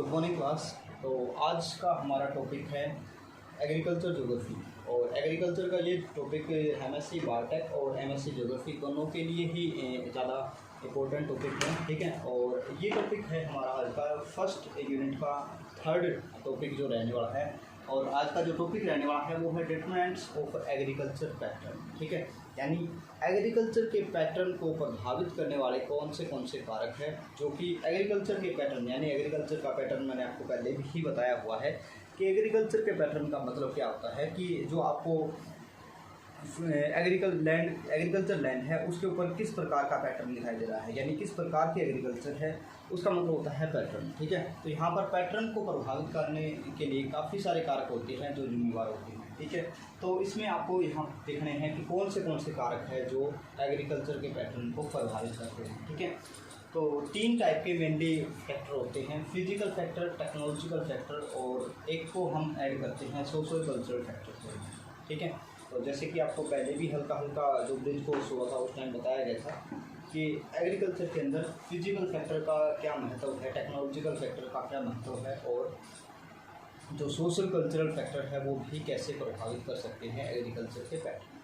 Good morning class. तो आज का हमारा टॉपिक है एग्रीकल्चर ज्योग्राफी। और एग्रीकल्चर का ये टॉपिक एमएससी बायोटेक और एमएससी ज्योग्राफी दोनों के लिए ही ज़्यादा इम्पोर्टेंट टॉपिक है, ठीक है। और ये टॉपिक है हमारा आज का फर्स्ट यूनिट का थर्ड टॉपिक जो रहने वाला है। और आज का जो टॉपिक रहने वाला है वो है डिटरमिनेंट्स ऑफ एग्रीकल्चर पैटर्न, ठीक है। यानी एग्रीकल्चर के पैटर्न को प्रभावित करने वाले कौन से कारक हैं जो कि एग्रीकल्चर के पैटर्न, यानी एग्रीकल्चर का पैटर्न मैंने आपको पहले भी बताया हुआ है कि एग्रीकल्चर के पैटर्न का मतलब क्या होता है कि जो आपको एग्रीकल्चर लैंड है उसके ऊपर किस प्रकार का पैटर्न दिखाई दे रहा है, यानी किस प्रकार की एग्रीकल्चर है उसका मतलब होता है पैटर्न, ठीक है। तो यहाँ पर पैटर्न को प्रभावित करने के लिए काफ़ी सारे कारक होते हैं जो जिम्मेवार होते हैं, ठीक है। तो इसमें आपको यहाँ देखने हैं कि कौन से कारक है जो एग्रीकल्चर के पैटर्न को प्रभावित करते हैं, ठीक है। तो तीन टाइप के मेनली फैक्टर होते हैं, फिजिकल फैक्टर, टेक्नोलॉजिकल फैक्टर और एक को हम ऐड करते हैं सोशल कल्चरल फैक्टर, ठीक है। तो जैसे कि आपको पहले भी हल्का जो ब्रिज कोर्स हुआ था उस टाइम बताया गया था कि एग्रीकल्चर के अंदर फिजिकल फैक्टर का क्या महत्व है, टेक्नोलॉजिकल फैक्टर का क्या महत्व है और जो सोशल कल्चरल फैक्टर है वो भी कैसे प्रभावित कर सकते हैं एग्रीकल्चर के पैटर्न,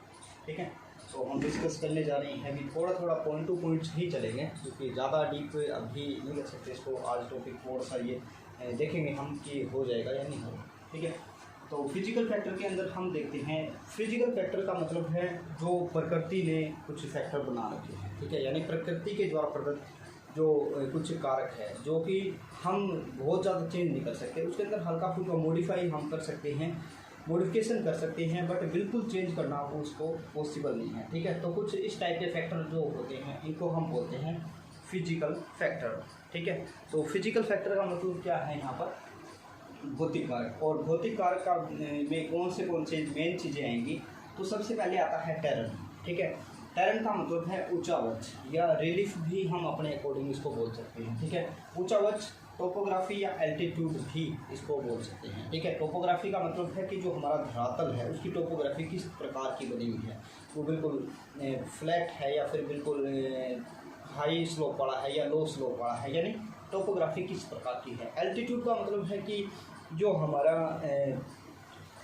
ठीक है। तो हम डिस्कस करने जा रहे हैं, अभी थोड़ा पॉइंट टू पॉइंट्स ही चलेंगे क्योंकि ज़्यादा डीप अभी नहीं कर सकते इसको। आज टॉपिक थोड़ा सा ये देखेंगे हम कि हो जाएगा या नहीं होगा, ठीक है। तो फिजिकल फैक्टर के अंदर हम देखते हैं, फिजिकल फैक्टर का मतलब है जो प्रकृति ने कुछ फैक्टर बना रखे हैं, ठीक है। यानी प्रकृति के द्वारा प्रदत्त जो कुछ कारक है जो कि हम बहुत ज़्यादा चेंज नहीं कर सकते, उसके अंदर हल्का फुल्का मॉडिफाई हम कर सकते हैं, मॉडिफिकेशन कर सकते हैं, बट बिल्कुल चेंज करना उसको पॉसिबल नहीं है, ठीक है। तो कुछ इस टाइप के फैक्टर जो होते हैं इनको हम बोलते हैं फिजिकल फैक्टर, ठीक है। तो फिजिकल फैक्टर का मतलब क्या है यहाँ पर, भौतिक कारक। और भौतिक कारक का में कौन से मेन चीज़ें आएंगी, तो सबसे पहले आता है टेरेन, ठीक है। टेरेन का मतलब है ऊंचा वच या रिलीफ भी हम अपने अकॉर्डिंग इसको बोल सकते हैं, ठीक है। ऊंचा वच, टोपोग्राफी या एल्टीट्यूड भी इसको बोल सकते हैं, ठीक है। टोपोग्राफी का मतलब है कि जो हमारा धरातल है उसकी टोपोग्राफी किस प्रकार की बनी हुई है, वो बिल्कुल फ्लैट है या फिर बिल्कुल हाई स्लोप वाला है या लो स्लोप वाला है, यानी टोपोग्राफी किस प्रकार की है। एल्टीट्यूड का मतलब है कि जो हमारा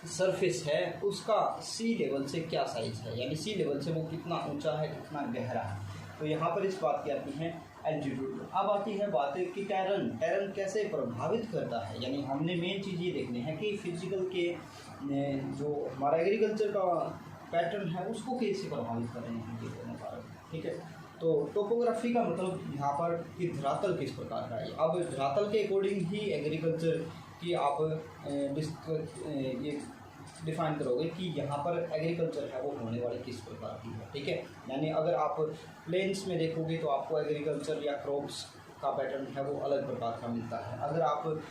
सरफेस है उसका सी लेवल से क्या साइज़ है, यानी सी लेवल से वो कितना ऊंचा है, कितना गहरा है। तो यहाँ पर इस बात की आती है एल्टीट्यूड। अब आती है बात कि टेरेन कैसे प्रभावित करता है, यानी हमने मेन चीज़ ये देखनी है कि फिजिकल के जो हमारा एग्रीकल्चर का पैटर्न है उसको कैसे प्रभावित कर रहे हैं ये दोनों कारक, ठीक है। तो टोपोग्राफी का मतलब यहाँ पर कि धरातल किस प्रकार का है। अब धरातल के अकॉर्डिंग ही एग्रीकल्चर की आप ये डिफाइन करोगे कि यहाँ पर एग्रीकल्चर है वो होने वाली किस प्रकार की है, ठीक है। यानी अगर आप प्लेन्स में देखोगे तो आपको एग्रीकल्चर या क्रॉप्स का पैटर्न है वो अलग प्रकार का मिलता है। अगर आप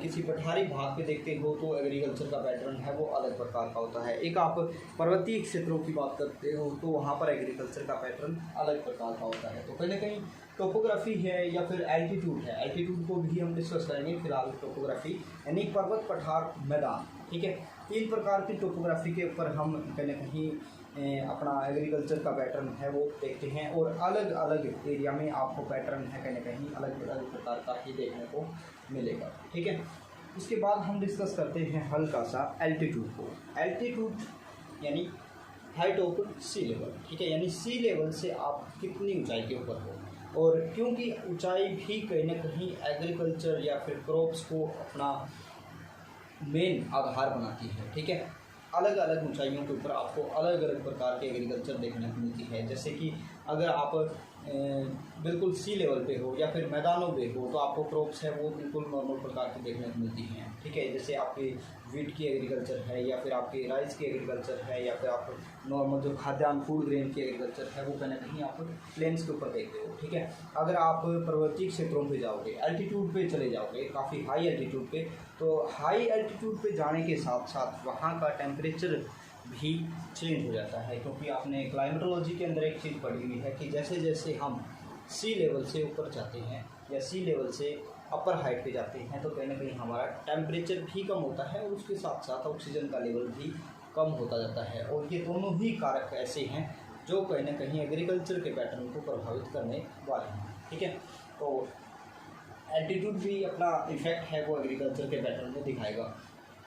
किसी पठारी भाग पे देखते हो तो एग्रीकल्चर का पैटर्न है वो अलग प्रकार का होता है। एक आप पर्वतीय क्षेत्रों की बात करते हो तो वहाँ पर एग्रीकल्चर का पैटर्न अलग प्रकार का होता है। तो कहीं ना कहीं टोपोग्राफी है या फिर एल्टीट्यूड है, एल्टीट्यूड को भी हम डिस्कस करेंगे फिलहाल। टोपोग्राफी यानी पर्वत, पठार, मैदान, ठीक है। तीन प्रकार की टोपोग्राफी के ऊपर हम कहीं ना कहीं अपना एग्रीकल्चर का पैटर्न है वो देखते हैं और अलग अलग एरिया में आपको पैटर्न है कहीं ना कहीं अलग अलग प्रकार का ही देखने को मिलेगा, ठीक है। उसके बाद हम डिस्कस करते हैं हल्का सा एल्टीट्यूड को। एल्टीट्यूड यानी हाइट ऑफ सी लेवल, ठीक है। यानी सी लेवल से आप कितनी ऊंचाई के ऊपर हो, और क्योंकि ऊंचाई भी कहीं ना कहीं एग्रीकल्चर या फिर क्रॉप्स को अपना मेन आधार बनाती है, ठीक है। अलग अलग ऊंचाइयों के ऊपर आपको अलग अलग प्रकार के एग्रीकल्चर देखने को मिलती है। जैसे कि अगर आप बिल्कुल सी लेवल पे हो या फिर मैदानों पे हो तो आपको क्रॉप्स है वो बिल्कुल नॉर्मल प्रकार की देखने को मिलती हैं, ठीक है। जैसे आपकी वीट की एग्रीकल्चर है या फिर आपकी राइस की एग्रीकल्चर है या फिर आप नॉर्मल जो खाद्यान्न फूड ग्रेन की एग्रीकल्चर है वो कहीं ना कहीं आप प्लेन्स के ऊपर देखते हो, ठीक है। अगर आप पर्वतीय क्षेत्रों पे जाओगे, एल्टीट्यूड पे चले जाओगे, काफ़ी हाई एल्टीट्यूड पे, तो हाई एल्टीट्यूड पे जाने के साथ साथ वहाँ का टेम्परेचर भी चेंज हो जाता है, क्योंकि आपने क्लाइमेटोलॉजी के अंदर एक चीज़ पढ़ी हुई है कि जैसे जैसे हम सी लेवल से ऊपर जाते हैं या सी लेवल से अपर हाइट पे जाते हैं तो कहीं ना कहीं हमारा टेम्परेचर भी कम होता है और उसके साथ साथ ऑक्सीजन का लेवल भी कम होता जाता है। और ये दोनों ही कारक ऐसे हैं जो कहीं ना कहीं एग्रीकल्चर के पैटर्न को प्रभावित करने वाले हैं, ठीक है। तो एल्टीट्यूड भी अपना इफेक्ट है वो एग्रीकल्चर के पैटर्न में दिखाएगा।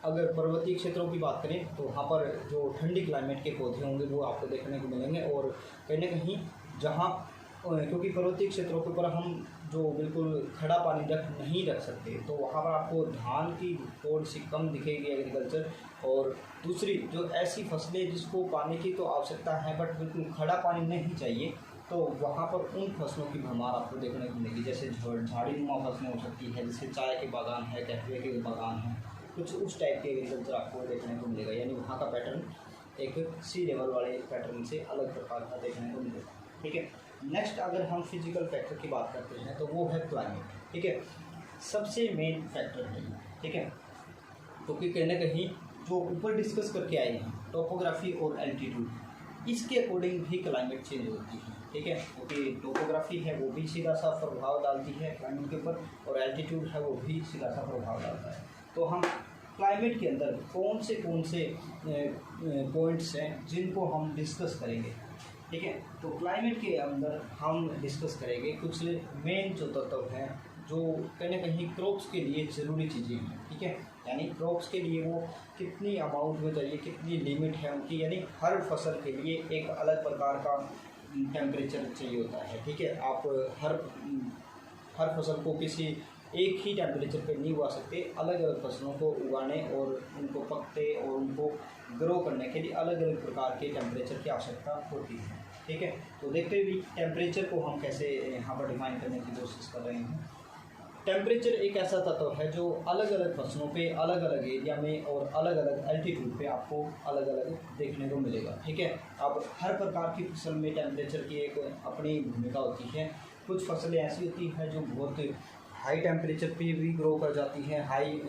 अगर पर्वतीय क्षेत्रों की बात करें तो वहाँ पर जो ठंडी क्लाइमेट के पौधे होंगे वो आपको देखने को मिलेंगे, और कहीं ना कहीं जहाँ क्योंकि पर्वतीय क्षेत्रों के ऊपर हम जो बिल्कुल खड़ा पानी नहीं रख सकते, तो वहाँ पर आपको धान की थोड़ी सी कम दिखेगी एग्रीकल्चर। और दूसरी जो ऐसी फसलें जिसको पानी की तो आवश्यकता है बट बिल्कुल खड़ा पानी नहीं चाहिए, तो वहाँ पर उन फसलों की भरमार आपको देखने को मिलेगी। जैसे झाड़ीनुमा फसलें हो सकती है, जैसे चाय के बागान है, कहवे के बागान है, कुछ उस टाइप के एग्रीकल्चर आपको देखने को मिलेगा। यानी वहाँ का पैटर्न एक सी लेवल वाले पैटर्न से अलग प्रकार का देखने को मिलेगा। ठीक है, नेक्स्ट अगर हम फिजिकल फैक्टर की बात करते हैं तो वो है क्लाइमेट। ठीक है, सबसे मेन फैक्टर है ये। ठीक है, क्योंकि कहीं ना कहीं जो ऊपर डिस्कस करके आए हैं टोपोग्राफी और एल्टीट्यूड, इसके अकॉर्डिंग भी क्लाइमेट चेंज होती है। ठीक है, क्योंकि टोपोग्राफी है वो भी सीधा सा प्रभाव डालती है क्लाइमेट के ऊपर, और एल्टीट्यूड है वो भी सीधा सा प्रभाव डालता है। तो हम क्लाइमेट के अंदर कौन से पॉइंट्स हैं जिनको हम डिस्कस करेंगे। ठीक है, तो क्लाइमेट के अंदर हम डिस्कस करेंगे कुछ मेन जो तत्व हैं जो कहीं ना कहीं क्रॉप्स के लिए ज़रूरी चीज़ें हैं। ठीक है, यानी क्रॉप्स के लिए वो कितनी अमाउंट में चाहिए, कितनी लिमिट है उनकी, यानी हर फसल के लिए एक अलग प्रकार का टेम्परेचर चाहिए होता है। ठीक है, आप हर फसल को किसी एक ही टेम्परेचर पे नहीं उगा सकते, अलग अलग फसलों को उगाने और उनको पकते और उनको ग्रो करने के लिए अलग अलग प्रकार के टेम्परेचर की आवश्यकता होती है। ठीक है, तो देखते हुए टेम्परेचर को हम कैसे यहाँ पर डिफाइन करने की कोशिश कर रहे हैं। टेम्परेचर एक ऐसा तत्व है जो अलग अलग फसलों पे अलग अलग एरिया में और अलग अलग एल्टीट्यूड पे आपको अलग अलग देखने को मिलेगा। ठीक है, अब हर प्रकार की फसल में टेम्परेचर की एक अपनी भूमिका होती है। कुछ फसलें ऐसी होती हैं जो बहुत हाई टेम्परेचर पे भी ग्रो कर जाती हैं, हाई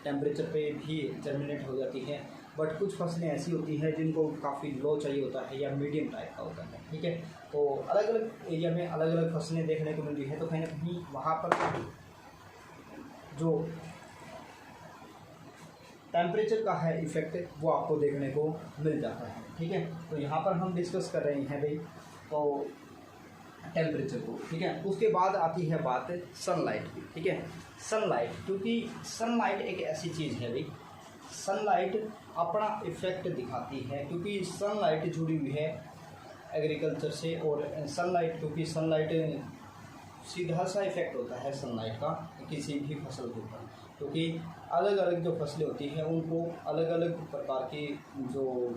टेम्परेचर पे भी जर्मिनेट हो जाती हैं, बट कुछ फसलें ऐसी होती हैं जिनको काफ़ी लो चाहिए होता है या मीडियम टाइप का होता है। ठीक है, तो अलग अलग एरिया में अलग अलग फसलें देखने को मिल रही है, तो कहीं ना कहीं वहाँ पर जो टेम्परेचर का है इफेक्ट वो आपको देखने को मिल जाता है। ठीक है, तो यहाँ पर हम डिस्कस कर रहे हैं भाई तो टेम्परेचर को। ठीक है, उसके बाद आती है बात सनलाइट की। ठीक है, सनलाइट, क्योंकि सनलाइट एक ऐसी चीज़ है भाई, सनलाइट अपना इफेक्ट दिखाती है, क्योंकि सनलाइट जुड़ी हुई है एग्रीकल्चर से। और सनलाइट, क्योंकि सनलाइट सीधा सा इफेक्ट होता है सनलाइट का किसी भी फसल के ऊपर, क्योंकि अलग अलग जो फसलें होती हैं उनको अलग अलग प्रकार की जो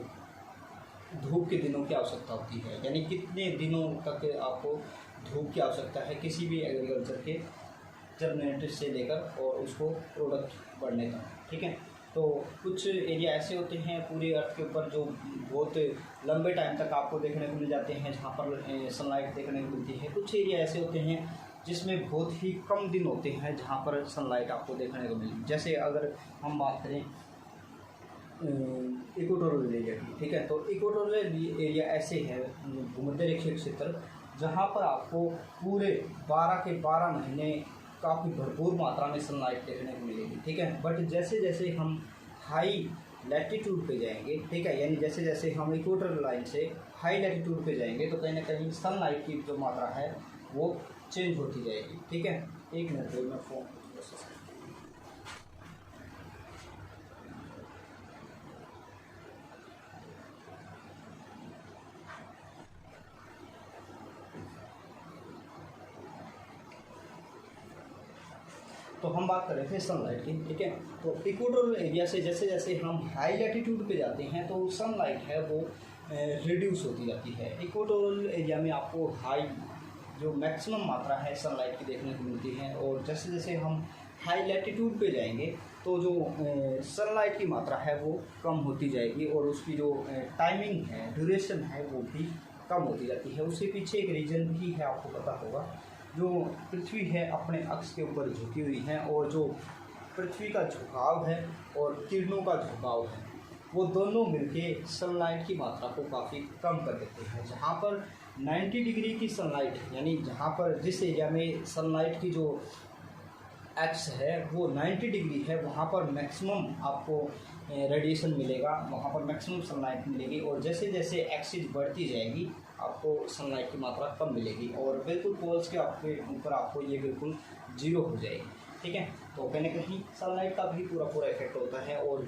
धूप के दिनों की आवश्यकता होती है, यानी कितने दिनों तक आपको धूप की आवश्यकता है किसी भी एग्रीकल्चर के जर्मिनेटर से लेकर और उसको प्रोडक्ट बढ़ने तक। ठीक है, तो कुछ एरिया ऐसे होते हैं पूरे अर्थ के ऊपर जो बहुत लंबे टाइम तक आपको देखने को मिल जाते हैं जहाँ पर सनलाइट देखने को मिलती है। कुछ एरिया ऐसे होते हैं जिसमें बहुत ही कम दिन होते हैं जहाँ पर सनलाइट आपको देखने को मिली। जैसे अगर हम बात करें इक्वेटोरियल एरिया की। ठीक है, तो इक्वेटोरियल एरिया ऐसे है भूमध्य रेखीय क्षेत्र जहाँ पर आपको पूरे 12 के 12 महीने काफ़ी भरपूर मात्रा में सनलाइट देखने को मिलेगी। ठीक है, बट जैसे जैसे हम हाई लैटिट्यूड पे जाएंगे, ठीक है, यानी जैसे जैसे हम इक्वेटर लाइन से हाई लैटिट्यूड पे जाएंगे तो कहीं ना कहीं सनलाइट की जो मात्रा है वो चेंज होती जाएगी। ठीक है, एक मिनट में फोन तो हम बात कर रहे थे सनलाइट की। ठीक है, तो इक्वेटोरियल एरिया से जैसे जैसे हम हाई लैटिट्यूड पे जाते हैं तो सनलाइट है वो रिड्यूस होती जाती है। इक्वेटोरियल एरिया में आपको हाई जो मैक्सिमम मात्रा है सनलाइट की देखने को मिलती है, और जैसे जैसे हम हाई लैटिट्यूड पे जाएंगे तो जो सनलाइट की मात्रा है वो कम होती जाएगी और उसकी जो टाइमिंग है, ड्यूरेशन है वो भी कम होती जाती है। उसके पीछे एक रीज़न भी है, आपको पता होगा, जो पृथ्वी है अपने अक्ष के ऊपर झुकी हुई है और जो पृथ्वी का झुकाव है और किरणों का झुकाव है वो दोनों मिलके सनलाइट की मात्रा को काफ़ी कम कर देते हैं। जहाँ पर 90 डिग्री की सनलाइट, यानी जहाँ पर जिस एरिया में सनलाइट की जो एक्स है वो 90 डिग्री है, वहाँ पर मैक्सिमम आपको रेडिएशन मिलेगा, वहाँ पर मैक्सिमम सनलाइट मिलेगी। और जैसे जैसे एक्सिस बढ़ती जाएगी आपको सनलाइट की मात्रा कम मिलेगी और बिल्कुल पोल्स के आपके ऊपर आपको ये बिल्कुल जीरो हो जाएगी, ठीक है। तो कहीं ना कहीं सनलाइट का भी पूरा इफेक्ट होता है और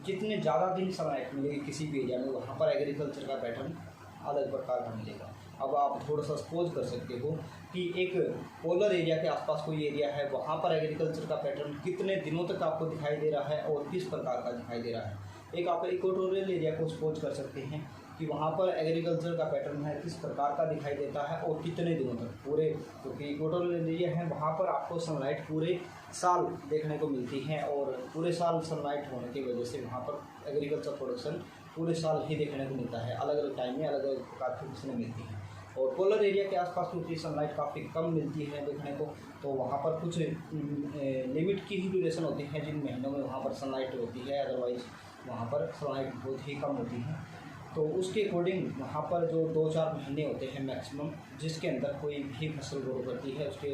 जितने ज़्यादा दिन सनलाइट मिलेगी किसी भी एरिया में, वहाँ पर एग्रीकल्चर का पैटर्न अलग प्रकार का मिलेगा। अब आप थोड़ा सा सपोज कर सकते हो कि एक पोलर एरिया के आसपास कोई एरिया है, वहाँ पर एग्रीकल्चर का पैटर्न कितने दिनों तक आपको दिखाई दे रहा है और किस प्रकार का दिखाई दे रहा है। एक आप इक्वेटोरियल एरिया को सपोज कर सकते हैं कि वहाँ पर एग्रीकल्चर का पैटर्न है किस प्रकार का दिखाई देता है और कितने दिनों तक पूरे, क्योंकि इक्वेटोरियल एरिया है वहाँ पर आपको सनलाइट पूरे साल देखने को मिलती है और पूरे साल सनलाइट होने की वजह से वहाँ पर एग्रीकल्चर प्रोडक्शन पूरे साल ही देखने को मिलता है, अलग अलग टाइम में अलग अलग प्रकार की फसलें मिलती हैं। और पोलर एरिया के आसपास क्योंकि सनलाइट काफ़ी कम मिलती है देखने को, तो वहाँ पर कुछ लिमिट की ही ड्यूरेशन होती है जिन महीनों में वहाँ पर सनलाइट होती है, अदरवाइज़ वहाँ पर सनलाइट बहुत ही कम होती है। तो उसके अकॉर्डिंग वहाँ पर जो 2-4 महीने होते हैं मैक्सिमम जिसके अंदर कोई भी फसल ग्रो करती है, उसके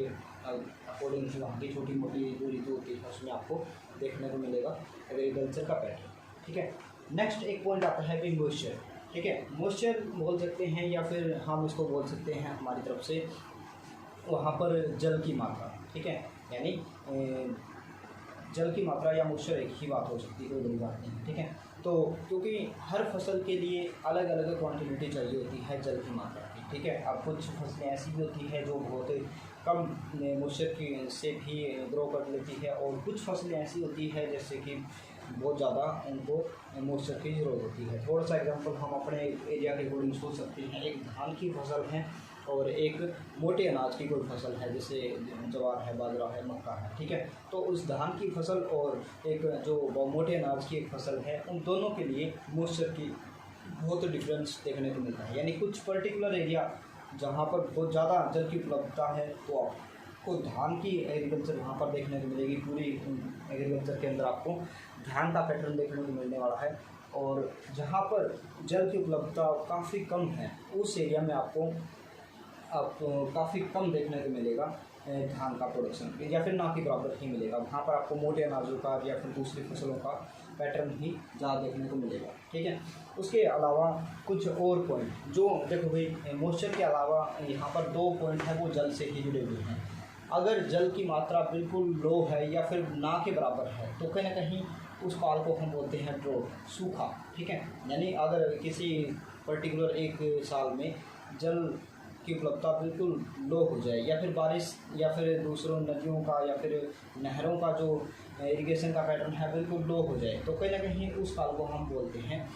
अकॉर्डिंग वहाँ की छोटी मोटी जो ऋतु होती है उसमें आपको देखने को मिलेगा एग्रीकल्चर का पैटर्न, ठीक है। नेक्स्ट एक पॉइंट आता है कि मॉइस्चर, ठीक है। मॉइस्चर बोल सकते हैं या फिर हम इसको बोल सकते हैं हमारी तरफ से वहाँ पर जल की मात्रा, ठीक है, यानी जल की मात्रा या मॉइस्चर एक ही बात हो सकती है, कोई बड़ी बात नहीं, ठीक है। तो क्योंकि हर फसल के लिए अलग अलग क्वांटिटी चाहिए होती है जल की मात्रा की, ठीक है। अब कुछ फसलें ऐसी भी होती है जो बहुत कम मॉइस्चर की से भी ग्रो कर लेती है और कुछ फसलें ऐसी होती है जैसे कि बहुत ज़्यादा उनको मॉइस्चर की ज़रूरत होती है। थोड़ा सा एग्जांपल हम अपने एरिया के अकॉर्डिंग सोच सकते हैं। एक धान की फसल है और एक मोटे अनाज की कोई फसल है जैसे ज्वार है, बाजरा है, मक्का है, ठीक है। तो उस धान की फसल और एक जो मोटे अनाज की एक फसल है, उन दोनों के लिए मॉइस्चर की बहुत डिफरेंस देखने को मिलता है। यानी कुछ पर्टिकुलर एरिया जहाँ पर बहुत ज़्यादा जल की उपलब्धता है तो आपको धान की एग्रीकल्चर वहाँ पर देखने को मिलेगी, पूरी एग्रीकल्चर के अंदर आपको धान का पैटर्न देखने को मिलने वाला है। और जहाँ पर जल की उपलब्धता काफ़ी कम है उस एरिया में आपको काफ़ी कम देखने को मिलेगा धान का प्रोडक्शन, या फिर ना के बराबर ही मिलेगा। वहाँ पर आपको मोटे अनाजों का या फिर दूसरी फसलों का पैटर्न ही ज़्यादा देखने को मिलेगा, ठीक है। उसके अलावा कुछ और पॉइंट जो देखो भाई, मॉइस्चर के अलावा यहाँ पर 2 पॉइंट है वो जल से ही जुड़े हुए हैं। अगर जल की मात्रा बिल्कुल लो है या फिर ना के बराबर है तो कहीं ना कहीं उस काल को हम बोलते हैं ड्रॉट, सूखा, ठीक है। यानी अगर किसी पर्टिकुलर एक साल में जल की उपलब्धता बिल्कुल लो हो जाए या फिर बारिश या फिर दूसरों नदियों का या फिर नहरों का जो इरिगेशन का पैटर्न है बिल्कुल लो हो जाए तो कहीं ना कहीं उस काल को हम बोलते हैं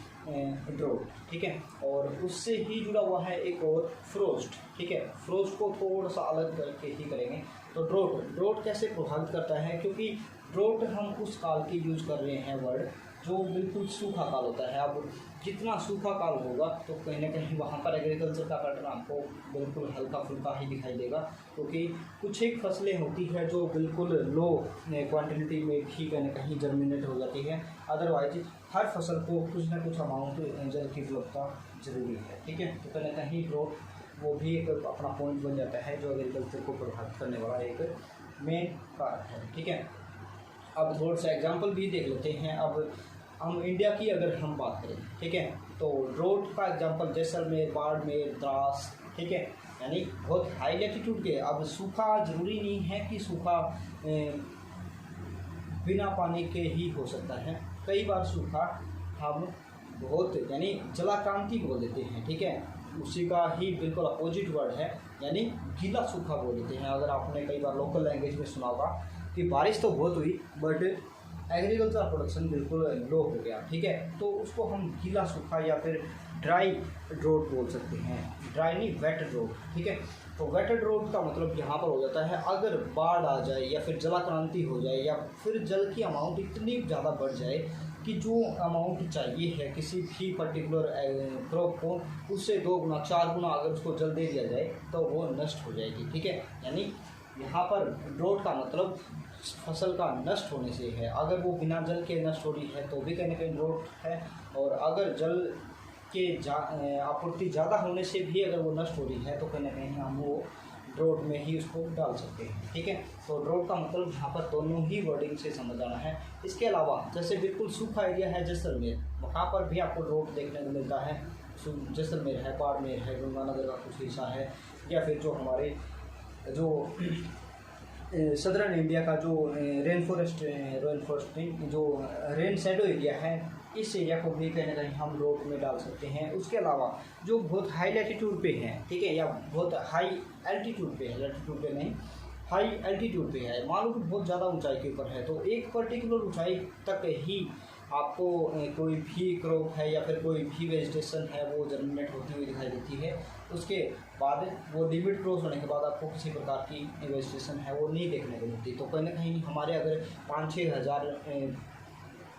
ड्रॉट, ठीक है। और उससे ही जुड़ा हुआ है एक और फ्रोस्ट, ठीक है। फ्रोस्ट को थोड़ा सा अलग करके ही करेंगे। तो ड्रॉट कैसे प्रभावित करता है, क्योंकि ड्रॉट हम उस काल की यूज कर रहे हैं वर्ड जो बिल्कुल सूखा काल होता है। अब जितना सूखा काल होगा तो कहीं ना कहीं वहाँ पर एग्रीकल्चर का पैटर्न आपको बिल्कुल हल्का फुल्का ही दिखाई देगा, क्योंकि कुछ एक फसलें होती है जो बिल्कुल लो क्वांटिटी में भी कहीं ना कहीं जर्मिनेट हो जाती है। अदरवाइज हर फसल को कुछ ना कुछ अमाउंट जल की उपलब्धता जरूरी है, ठीक है। तो कहीं ना कहीं ड्रॉट वो भी एक अपना पॉइंट बन जाता है जो एग्रीकल्चर को प्रभावित करने वाला एक मेन कारक है, ठीक है। अब थोड़ा सा एग्जांपल भी देख लेते हैं। अब हम इंडिया की अगर हम बात करें, ठीक है, तो ड्रॉट का एग्जांपल जैसलमेर, बाड़मेर, द्रास, ठीक है, यानी बहुत हाई लैटिट्यूड के। अब सूखा जरूरी नहीं है कि सूखा बिना पानी के ही हो सकता है। कई बार सूखा हम बहुत यानी जलाक्रांति बोल देते हैं, ठीक है, उसी का ही बिल्कुल अपोजिट वर्ड है, यानी गीला सूखा बोल देते हैं। अगर आपने कई बार लोकल लैंग्वेज में सुना होगा कि बारिश तो बहुत हुई बट एग्रीकल्चर प्रोडक्शन बिल्कुल लो हो गया, ठीक है, तो उसको हम गीला सूखा या फिर ड्राई ड्रॉट बोल सकते हैं। ड्राई नहीं, वेट ड्रॉट, ठीक है। तो वेट ड्रॉट का मतलब यहाँ पर हो जाता है अगर बाढ़ आ जाए या फिर जलाक्रांति हो जाए या फिर जल की अमाउंट इतनी ज़्यादा बढ़ जाए कि जो अमाउंट चाहिए है किसी भी पर्टिकुलर क्रॉप को उससे 2 गुना 4 गुना अगर उसको जल दे दिया जाए तो वो नष्ट हो जाएगी, ठीक है। यानी यहाँ पर ड्रॉट का मतलब फसल का नष्ट होने से है। अगर वो बिना जल के नष्ट हो रही है तो भी कहीं ना कहीं ड्रॉट है, और अगर जल के आपूर्ति ज़्यादा होने से भी अगर वो नष्ट हो रही है तो कहीं ना कहीं हम वो ड्रॉट में ही उसको डाल सकते हैं, ठीक है। तो ड्रॉट का मतलब यहाँ पर दोनों ही वर्डिंग से समझ आना है। इसके अलावा जैसे बिल्कुल सूखा एरिया है जैसलमेर, वहाँ पर भी आपको ड्रॉट देखने को मिलता है। जैसलमेर है, बाड़मेर है, गंगानगर का कुछ हिस्सा है, या फिर जो हमारे जो सदर्न इंडिया का जो रेन फॉरेस्टिंग जो रेन शैडो एरिया है, इस एरिया को भी कहीं ना कहीं हम रोड में डाल सकते हैं। उसके अलावा जो बहुत हाई लैटिट्यूड पे है, ठीक है, या बहुत हाई एल्टीट्यूड पे है, लैटिट्यूड पे नहीं, हाई एल्टीट्यूड पे है, मान लो कि बहुत ज़्यादा ऊंचाई के ऊपर है, तो एक पर्टिकुलर ऊंचाई तक ही आपको कोई भी क्रॉप है या फिर कोई भी वेजिटेशन है वो जर्मिनेट होती हुई दिखाई देती है। उसके बाद वो लिमिट क्रॉस होने के बाद आपको किसी प्रकार की वेजिटेशन है वो नहीं देखने को मिलती। तो कहीं ना कहीं हमारे अगर 5-6 हज़ार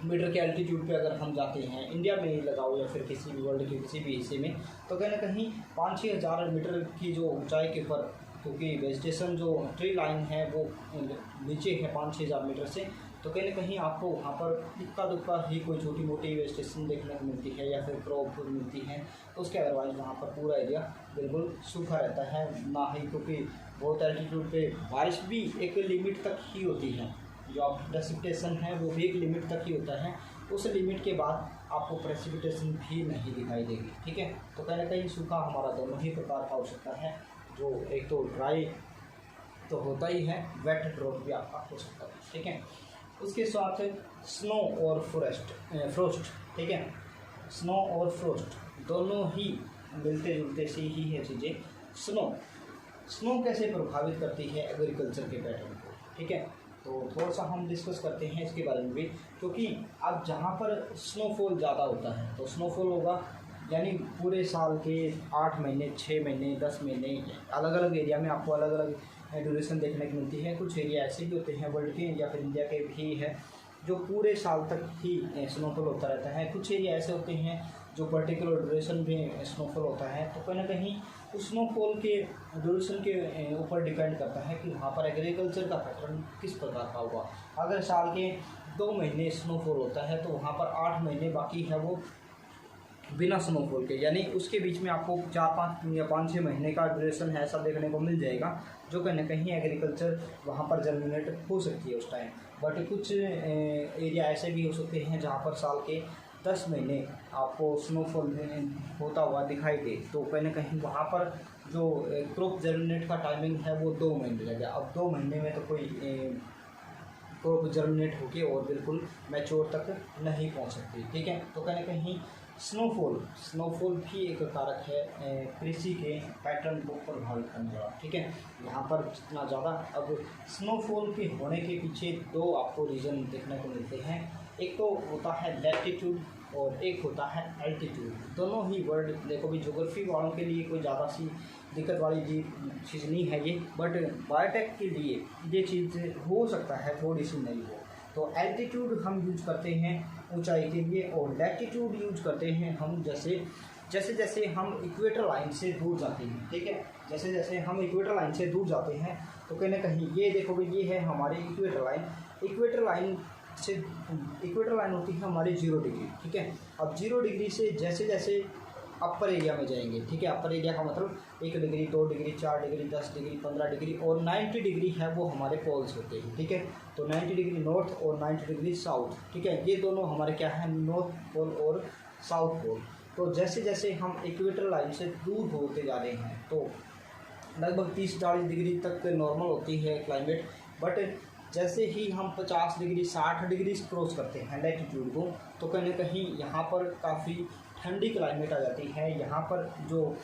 मीटर के एल्टीट्यूड पे अगर हम जाते हैं, इंडिया में ही लगाओ या फिर किसी भी वर्ल्ड के किसी भी हिस्से में, तो कहीं ना कहीं 5-6 हज़ार मीटर की जो ऊंचाई के ऊपर, क्योंकि वेजिटेशन जो ट्री लाइन है वो नीचे है 5-6 हज़ार मीटर से, तो कहीं ना कहीं आपको वहाँ पर इक्का दुक्का ही कोई छोटी मोटी वेजिटेशन देखने को मिलती है या फिर क्रॉप मिलती है। तो उसके अदरवाइज वहाँ पर पूरा एरिया बिल्कुल सूखा रहता है ना ही, क्योंकि बहुत एल्टीट्यूड पे बारिश भी एक लिमिट तक ही होती है, जो आप प्रेसिपिटेशन है वो भी एक लिमिट तक ही होता है, उस लिमिट के बाद आपको प्रेसिपिटेशन भी नहीं दिखाई देगी। ठीक है, तो कहीं ना कहीं सूखा हमारा दोनों ही प्रकार का हो सकता है, जो एक तो ड्राई तो होता ही है, वेट ड्रॉप भी आपका हो सकता है। ठीक है, उसके साथ स्नो और फ्रोस्ट, ठीक है, स्नो और फ्रोस्ट दोनों ही मिलते जुलते से ही है चीज़ें। स्नो कैसे प्रभावित करती है एग्रीकल्चर के पैटर्न को, ठीक है, तो थोड़ा सा हम डिस्कस करते हैं इसके बारे में भी, क्योंकि अब जहाँ पर स्नोफॉल ज़्यादा होता है तो स्नोफॉल होगा, यानी पूरे साल के 8 महीने, 6 महीने, 10 महीने अलग अलग एरिया में आपको अलग अलग ड्यूरेशन देखने को मिलती है। कुछ एरिया ऐसे भी होते हैं वर्ल्ड के या फिर इंडिया के भी है जो पूरे साल तक ही स्नोफॉल होता रहता है। कुछ एरिया ऐसे होते हैं जो पर्टिकुलर ड्यूरेशन में स्नोफॉल होता है। तो कहीं ना कहीं उस स्नोफॉल के ड्यूरेशन के ऊपर डिपेंड करता है कि वहाँ पर एग्रीकल्चर का पैटर्न किस प्रकार का होगा। अगर साल के 2 महीने स्नोफॉल होता है तो वहाँ पर 8 महीने बाकी है वो बिना स्नोफॉल के, यानी उसके बीच में आपको 4-5 या 5-6 महीने का ड्यूरेशन है ऐसा देखने को मिल जाएगा, जो कहीं ना कहीं एग्रीकल्चर वहाँ पर जर्मिनेट हो सकती है उस टाइम। बट कुछ एरिया ऐसे भी हो सकते हैं जहाँ पर साल के 10 महीने आपको स्नोफॉल होता हुआ दिखाई दे, तो कहीं ना कहीं वहाँ पर जो क्रॉप जर्मिनेट का टाइमिंग है वो 2 महीने लगेगा। अब 2 महीने में तो कोई क्रॉप जर्मिनेट होके और बिल्कुल मैच्योर तक नहीं पहुँच सकती। ठीक है, तो कहीं ना कहीं स्नोफॉल भी एक कारक है कृषि के पैटर्न को प्रभावित करने वाला। ठीक है, यहाँ पर जितना ज़्यादा अब स्नोफॉल के होने के पीछे 2 आपको रीज़न देखने को मिलते हैं। एक तो होता है लैटिट्यूड और एक होता है एल्टीट्यूड। दोनों ही वर्ड देखो भी ज्योग्राफी वालों के लिए कोई ज़्यादा सी दिक्कत वाली चीज़ नहीं है ये, बट बायोटेक के लिए ये चीज़ हो सकता है थोड़ी सी नहीं हो। तो एल्टीट्यूड हम यूज करते हैं ऊंचाई के लिए और लैटिट्यूड यूज करते हैं हम जैसे जैसे हम इक्वेटर लाइन से दूर जाते हैं। ठीक है, जैसे जैसे हम इक्वेटर लाइन से दूर जाते हैं तो कहीं ना कहीं ये देखो भाई ये है हमारी इक्वेटर लाइन होती है हमारी 0 डिग्री। ठीक है, अब 0 डिग्री से जैसे जैसे अपर एरिया में जाएंगे, ठीक है, अपर एरिया का मतलब 1 degree, 2 degree, 4 degree, 10 degree, 15 degree और 90 डिग्री है वो हमारे पोल्स होते हैं। ठीक है, तो 90 डिग्री नॉर्थ और 90 डिग्री साउथ। ठीक है, ये दोनों हमारे क्या है, नॉर्थ पोल और साउथ पोल। तो जैसे जैसे हम इक्वेटर लाइन से दूर होते जा रहे हैं तो लगभग 30-40 डिग्री तक नॉर्मल होती है क्लाइमेट, बट जैसे ही हम 50 डिग्री 60 डिग्री क्रॉस करते हैं लैटिट्यूड को, तो कहीं ना कहीं यहाँ पर काफ़ी ठंडी क्लाइमेट आ जाती है। यहाँ पर जो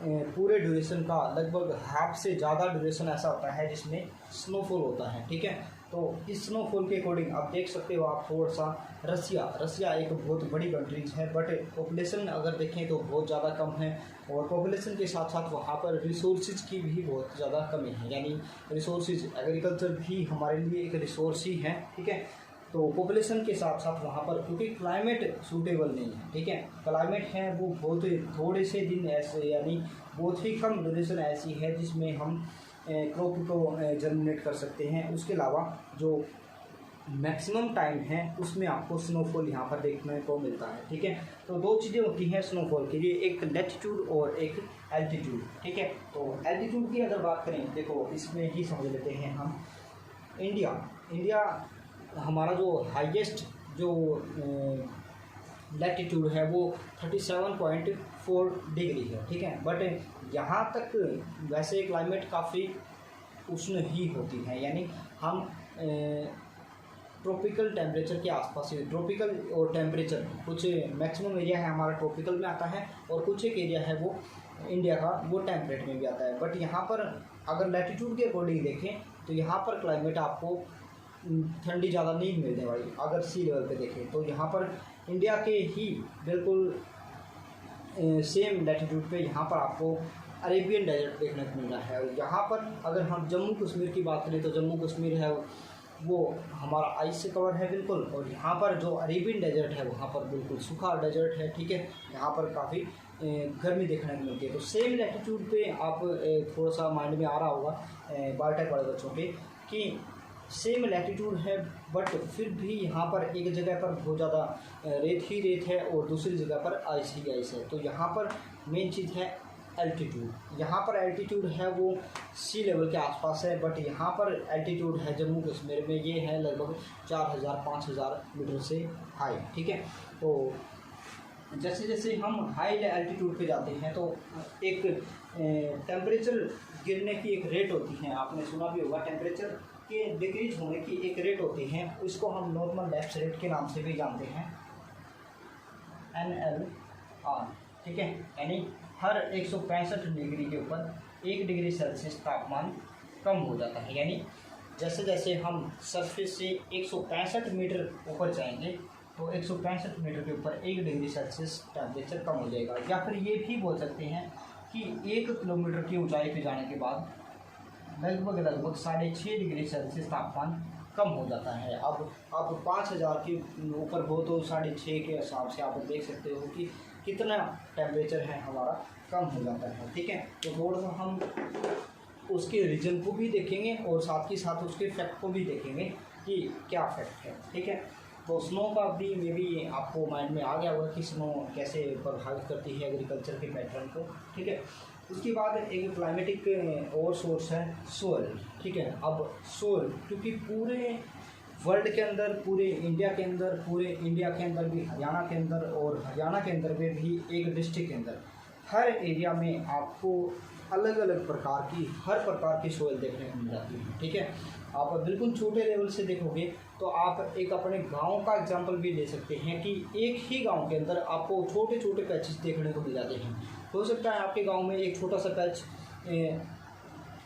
पूरे ड्यूरेशन का लगभग हाफ से ज़्यादा ड्यूरेशन ऐसा होता है जिसमें स्नोफॉल होता है। ठीक है, तो इस स्नोफॉल के अकॉर्डिंग आप देख सकते हो आप थोड़ा सा रसिया एक बहुत बड़ी कंट्रीज है, बट पॉपुलेशन अगर देखें तो बहुत ज़्यादा कम है और पॉपुलेशन के साथ साथ वहाँ पर रिसोर्सेज की भी बहुत ज़्यादा कमी है, यानी रिसोर्सेज एग्रीकल्चर भी हमारे लिए एक रिसोर्स ही है। ठीक है, तो पॉपुलेशन के साथ साथ वहाँ पर क्योंकि क्लाइमेट सूटेबल नहीं है। ठीक है, क्लाइमेट है वो बहुत थोड़े से दिन ऐसे, यानी बहुत ही कम ड्यूरेशन ऐसी है जिसमें हम क्रॉप को जर्मिनेट कर सकते हैं। उसके अलावा जो मैक्सिमम टाइम है उसमें आपको स्नोफॉल यहाँ पर देखने को मिलता है। ठीक है, तो 2 चीज़ें होती हैं स्नोफॉल के लिए, एक लैटिट्यूड और एक एल्टीट्यूड। ठीक है, तो एल्टीट्यूड की अगर बात करें, देखो इसमें ही समझ लेते हैं हम इंडिया हमारा जो हाईएस्ट जो लैटिट्यूड है वो 37.4 डिग्री है, ठीक है। बट यहाँ तक वैसे क्लाइमेट काफ़ी उष्ण ही होती है, यानी हम ट्रॉपिकल टेम्परेचर के आसपास ही, ट्रॉपिकल और टेम्परेचर कुछ मैक्सिमम एरिया है हमारा ट्रॉपिकल में आता है और कुछ एक एरिया है वो इंडिया का वो टेम्परेट में भी आता है। बट यहाँ पर अगर लैटिट्यूड के अकॉर्डिंग देखें तो यहाँ पर क्लाइमेट आपको ठंडी ज़्यादा नहीं मिलने वाली। अगर सी लेवल पे देखें तो यहाँ पर इंडिया के ही बिल्कुल सेम लैटिट्यूड पे यहाँ पर आपको अरेबियन डेजर्ट देखने को मिल रहा है। और यहाँ पर अगर हम जम्मू कश्मीर की बात करें तो जम्मू कश्मीर है वो हमारा आइस से कवर है बिल्कुल, और यहाँ पर जो अरेबियन डेजर्ट है वहाँ पर बिल्कुल सूखा डेजर्ट है, ठीक है। यहाँ पर काफ़ी गर्मी देखने को मिलती है। तो सेम लैटिट्यूड पे आप थोड़ा सा माइंड में आ रहा होगा बायोटेक वाले बच्चों के कि सेम लैटिट्यूड है बट फिर भी यहाँ पर एक जगह पर बहुत ज़्यादा रेत ही रेत है और दूसरी जगह पर आइस ही आइस है। तो यहाँ पर मेन चीज़ है एल्टीट्यूड। यहाँ पर एल्टीट्यूड है वो सी लेवल के आसपास है, बट यहाँ पर एल्टीट्यूड है जम्मू कश्मीर में ये है लगभग 4000-5000 मीटर से हाई, ठीक है। तो जैसे जैसे हम हाई एल्टीट्यूड पे जाते हैं तो एक टेम्परेचर गिरने की एक रेट होती है, आपने सुना भी होगा, टेम्परेचर के डिक्रीज होने की एक रेट होती है, उसको हम नॉर्मल लैप्स रेट के नाम से भी जानते हैं, NLR, ठीक है। यानी हर 165 डिग्री के ऊपर 1 डिग्री सेल्सियस तापमान कम हो जाता है। यानी जैसे जैसे हम सरफेस से 165 मीटर ऊपर जाएंगे तो 165 मीटर के ऊपर 1 डिग्री सेल्सियस टेम्परेचर कम हो जाएगा। या फिर ये भी बोल सकते हैं कि 1 किलोमीटर की ऊंचाई पे जाने के बाद लगभग 6.5 डिग्री सेल्सियस तापमान कम हो जाता है। अब आप 5000 के ऊपर हो तो 6.5 के हिसाब से आप देख सकते हो कि कितना टेम्परेचर है हमारा कम हो जाता है, ठीक है। तो थोड़ा सा हम उसके रीजन को भी देखेंगे और साथ ही साथ उसके इफेक्ट को भी देखेंगे कि क्या इफेक्ट है, ठीक है। तो स्नो का भी मे बी आपको माइंड में आ गया होगा कि स्नो कैसे प्रभावित करती है एग्रीकल्चर के पैटर्न को, ठीक है। उसके बाद एक क्लाइमेटिक और सोर्स है सोइल, ठीक है। अब सोइल क्योंकि पूरे वर्ल्ड के अंदर, पूरे इंडिया के अंदर भी, हरियाणा के अंदर और हरियाणा के अंदर में भी एक डिस्ट्रिक्ट के अंदर हर एरिया में आपको अलग अलग प्रकार की, हर प्रकार की सोइल देखने को मिल जाती है, ठीक है। आप बिल्कुल छोटे लेवल से देखोगे तो आप एक अपने गांव का एग्जांपल भी ले सकते हैं कि एक ही गांव के अंदर आपको छोटे छोटे पैचेस देखने को मिल जाते हैं। हो सकता है आपके गांव में एक छोटा सा पैच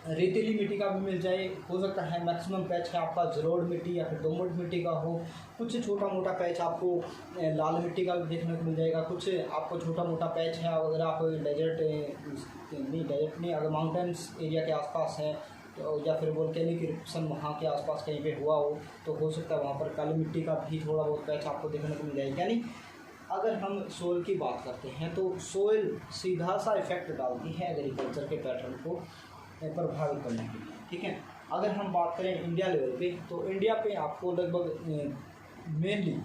रेतीली मिट्टी का भी मिल जाए, हो सकता है मैक्सिमम पैच है आपका जलोढ़ मिट्टी या फिर दोमट मिट्टी का हो, कुछ छोटा मोटा पैच आपको लाल मिट्टी का भी देखने को मिल जाएगा, कुछ आपको छोटा मोटा पैच है अगर आप डेजर्ट नहीं अगर माउंटेन्स एरिया के आसपास है तो या फिर वोल्केनिक इरप्शन वहाँ के आसपास कहीं पे हुआ हो तो हो सकता है वहाँ पर काली मिट्टी का भी थोड़ा बहुत पैच आपको देखने को मिल जाएगा। यानी अगर हम सोइल की बात करते हैं तो सोइल सीधा सा इफेक्ट डालती है एग्रीकल्चर के पैटर्न को प्रभावित करने के लिए, ठीक है। अगर हम बात करें इंडिया लेवल पे तो इंडिया पे आपको लगभग मेनली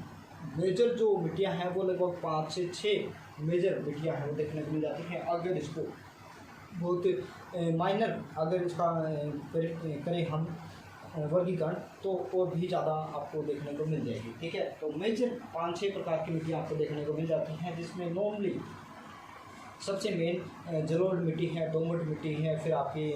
मेजर जो मिट्टियाँ हैं वो लगभग 5 से 6 मेजर मिट्टियाँ हैं वो देखने को मिल जाती हैं। अगर इसको बहुत माइनर अगर इसका करें हम वर्गीकरण तो और भी ज़्यादा आपको देखने को मिल जाएगी, ठीक है। तो मेजर 5-6 प्रकार की मिट्टियाँ आपको देखने को मिल जाती हैं, जिसमें नॉर्मली सबसे मेन जलोढ़ मिट्टी है, दोमट मिट्टी है, फिर आपकी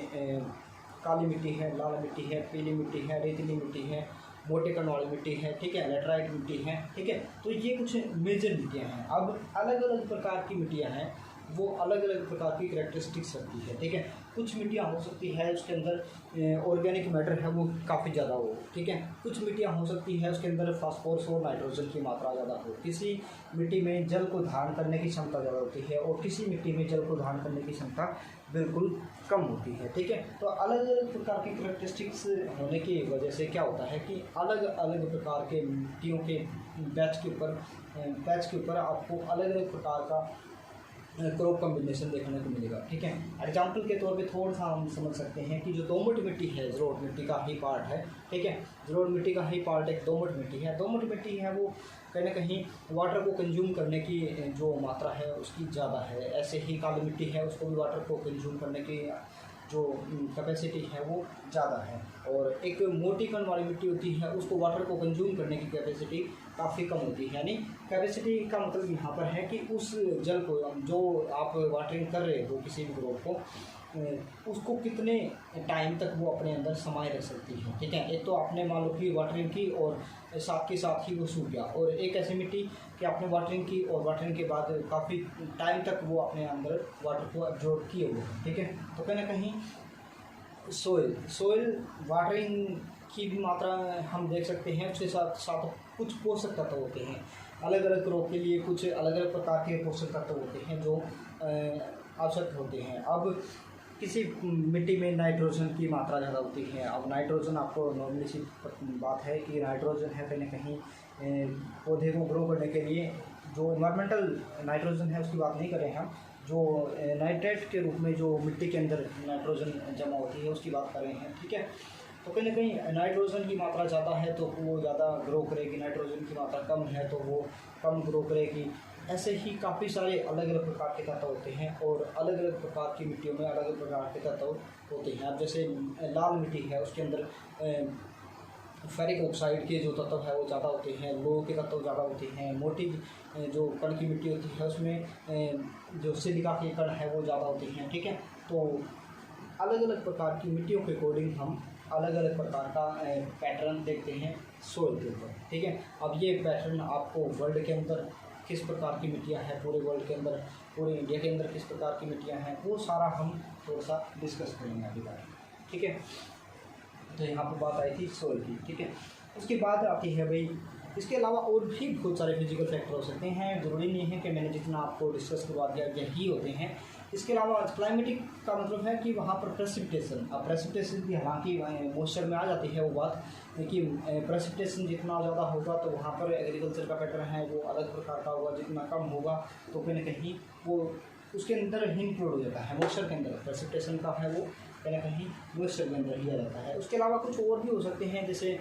काली मिट्टी है, लाल मिट्टी है, पीली मिट्टी है, रेतीली मिट्टी है, मोटे कण वाली मिट्टी है, ठीक है, लेटराइट मिट्टी है, ठीक है। तो ये कुछ मेजर मिट्टियाँ हैं। अब अलग अलग प्रकार की मिट्टियाँ हैं, वो अलग अलग प्रकार की कैरेक्टरिस्टिक्स रखती है, ठीक है। कुछ मिट्टियाँ हो सकती है उसके अंदर ऑर्गेनिक मैटर है वो काफ़ी ज़्यादा हो, ठीक है। कुछ मिट्टियाँ हो सकती है उसके अंदर फास्फोरस और नाइट्रोजन की मात्रा ज़्यादा हो, किसी मिट्टी में जल को धारण करने की क्षमता ज़्यादा होती है और किसी मिट्टी में जल को धारण करने की क्षमता बिल्कुल कम होती है, ठीक है। तो अलग अलग प्रकार की कैरेक्टरिस्टिक्स होने की वजह से क्या होता है कि अलग अलग प्रकार के मिट्टियों के पैच के ऊपर आपको अलग अलग प्रकार का क्रॉप कॉम्बिनेशन देखने को मिलेगा, ठीक है। एग्जाम्पल के तौर पे थोड़ा सा हम समझ सकते हैं कि जो दोमट मिट्टी है जलोढ़ मिट्टी का ही पार्ट है, ठीक है। जलोढ़ मिट्टी का ही पार्ट एक दोमट मिट्टी है। दोमट मिट्टी है वो कहीं ना कहीं वाटर को कंज्यूम करने की जो मात्रा है उसकी ज़्यादा है। ऐसे ही काली मिट्टी है उसको भी वाटर को कंज्यूम करने की जो कैपेसिटी है वो ज़्यादा है। और एक मोटी कण वाली मिट्टी होती है उसको वाटर को कंज्यूम करने की कैपेसिटी काफ़ी कम होती है। यानी कैपेसिटी का मतलब यहाँ पर है कि उस जल को जो आप वाटरिंग कर रहे हो किसी भी ग्रोथ को, उसको कितने टाइम तक वो अपने अंदर समाये रख सकती है। ठीक है, एक तो आपने मान लो कि वाटरिंग की और साथ के साथ ही वो सूख गया, और एक ऐसी मिट्टी कि आपने वाटरिंग की और वाटरिंग के बाद काफ़ी टाइम तक वो अपने अंदर वाटर को एब्जॉर्ब किए हुए हैं। ठीक है, तो कहीं ना कहीं सोइल वाटरिंग की भी मात्रा हम देख सकते हैं, उसके साथ साथ कुछ पोषक तत्व होते हैं अलग अलग क्रॉप के लिए, कुछ अलग अलग प्रकार के पोषक तत्व होते हैं जो आवश्यक होते हैं। अब किसी मिट्टी में नाइट्रोजन की मात्रा ज़्यादा होती है। अब नाइट्रोजन आपको नॉर्मली सी बात है कि नाइट्रोजन है कहीं ना कहीं पौधे को ग्रो करने के लिए, जो इन्वायरमेंटल नाइट्रोजन है उसकी बात नहीं कर रहे हैं हम, जो नाइट्रेट के रूप में जो मिट्टी के अंदर नाइट्रोजन जमा होती है उसकी बात कर रहे हैं। ठीक है, तो कहीं ना कहीं नाइट्रोजन की मात्रा ज़्यादा है तो वो ज़्यादा ग्रो करेगी, नाइट्रोजन की मात्रा कम है तो वो कम ग्रो करेगी। ऐसे ही काफ़ी सारे अलग अलग प्रकार के तत्व होते हैं और अलग अलग प्रकार की मिट्टियों में अलग अलग प्रकार के तत्व होते हैं। अब जैसे लाल मिट्टी है उसके अंदर फेरिक ऑक्साइड के जो तत्व है वो ज़्यादा होते हैं, लोह के तत्व ज़्यादा होते हैं। मोटी जो कण की मिट्टी होती है उसमें जो सिलिका के कण है वो ज़्यादा होते हैं। ठीक है, तो अलग अलग प्रकार की मिट्टियों के अकॉर्डिंग हम अलग अलग प्रकार का पैटर्न देखते हैं सोइल के ऊपर। ठीक है, अब ये पैटर्न आपको वर्ल्ड के अंदर किस प्रकार की मिट्टियाँ हैं, पूरे वर्ल्ड के अंदर, पूरे इंडिया के अंदर किस प्रकार की मिट्टियाँ हैं, वो सारा हम थोड़ा सा डिस्कस करेंगे अभी बार। ठीक है, तो यहाँ पर बात आई थी सोइल की। ठीक है, उसके बाद आती है भाई, इसके अलावा और भी बहुत सारे फिजिकल फैक्टर हो सकते हैं, ज़रूरी नहीं है कि मैंने जितना आपको डिस्कस करवा दिया यही होते हैं। इसके अलावा क्लाइमेटिक का मतलब है कि वहाँ पर प्रेसिपिटेशन, अब प्रेसिपिटेशन भी हालांकि मॉइस्चर में आ जाती है वो बात, कि प्रेसिपिटेशन जितना ज़्यादा होगा तो वहाँ पर एग्रीकल्चर का पैटर्न है वो अलग प्रकार का होगा, जितना कम होगा तो कहीं ना कहीं वो उसके अंदर ही इंक्लूड हो जाता है। मॉइस्चर के अंदर प्रेसिपिटेशन का है वो कहीं ना कहीं मॉइस्चर के अंदर ही आ जाता है। उसके अलावा कुछ और भी हो सकते हैं, जैसे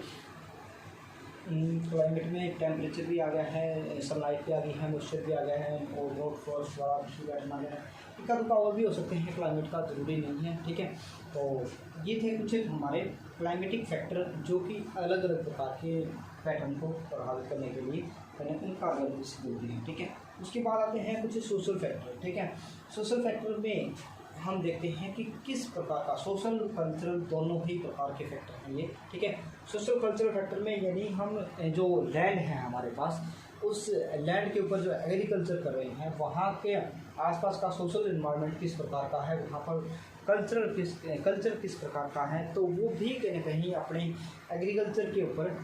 क्लाइमेट में टेम्परेचर भी आ गया है, सनलाइट भी आ गई है, मॉइस्चर भी आ गया है और रोड फॉल्स वाला पैटर्न आ गया है। इक्का दुक्का और भी हो सकते हैं, क्लाइमेट का ज़रूरी नहीं है। ठीक है, तो ये थे कुछ हमारे क्लाइमेटिक फैक्टर जो कि अलग अलग प्रकार के पैटर्न को प्रभावित करने के लिए कारगर सिद्ध होती हैं। ठीक है, उसके बाद आते हैं कुछ सोशल फैक्टर। ठीक है, सोशल फैक्टर में हम देखते हैं कि किस प्रकार का सोशल कल्चरल दोनों ही प्रकार के फैक्टर हैं ये। ठीक है, सोशल कल्चरल फैक्टर में यानी हम जो लैंड है हमारे पास, उस लैंड के ऊपर जो एग्रीकल्चर कर रहे हैं वहाँ के आसपास का सोशल इन्वायरमेंट किस प्रकार का है, वहाँ पर कल्चर किस प्रकार का है, तो वो भी कहीं ना कहीं अपने एग्रीकल्चर के ऊपर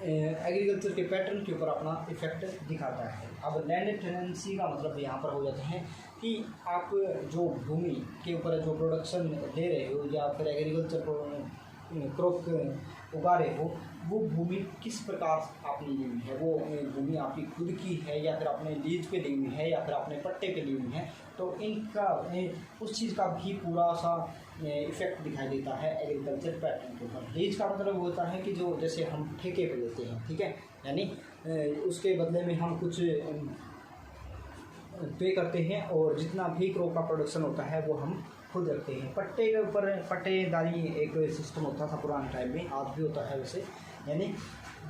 एग्रीकल्चर के पैटर्न के ऊपर अपना इफेक्ट दिखाता है। अब लैंड टेनेंसी का मतलब यहाँ पर हो जाता है कि आप जो भूमि के ऊपर जो प्रोडक्शन ले रहे हो या फिर एग्रीकल्चर क्रॉप उगा रहे हो, वो भूमि किस प्रकार आपने ली हुई है, वो भूमि आपकी खुद की है या फिर आपने लीज पे ली हुई है या फिर आपने पट्टे पे ली हुई है, तो इनका उस चीज़ का भी पूरा सा इफेक्ट दिखाई देता है एग्रीकल्चर पैटर्न के ऊपर। लीज का मतलब होता है कि जो जैसे हम ठेके पे लेते हैं, ठीक है, यानी उसके बदले में हम कुछ पे करते हैं और जितना भी क्रॉप का प्रोडक्शन होता है वो हम खुद रखते हैं। पट्टे के ऊपर पट्टेदारी एक सिस्टम होता था पुराने टाइम में, आज भी होता है वैसे, यानी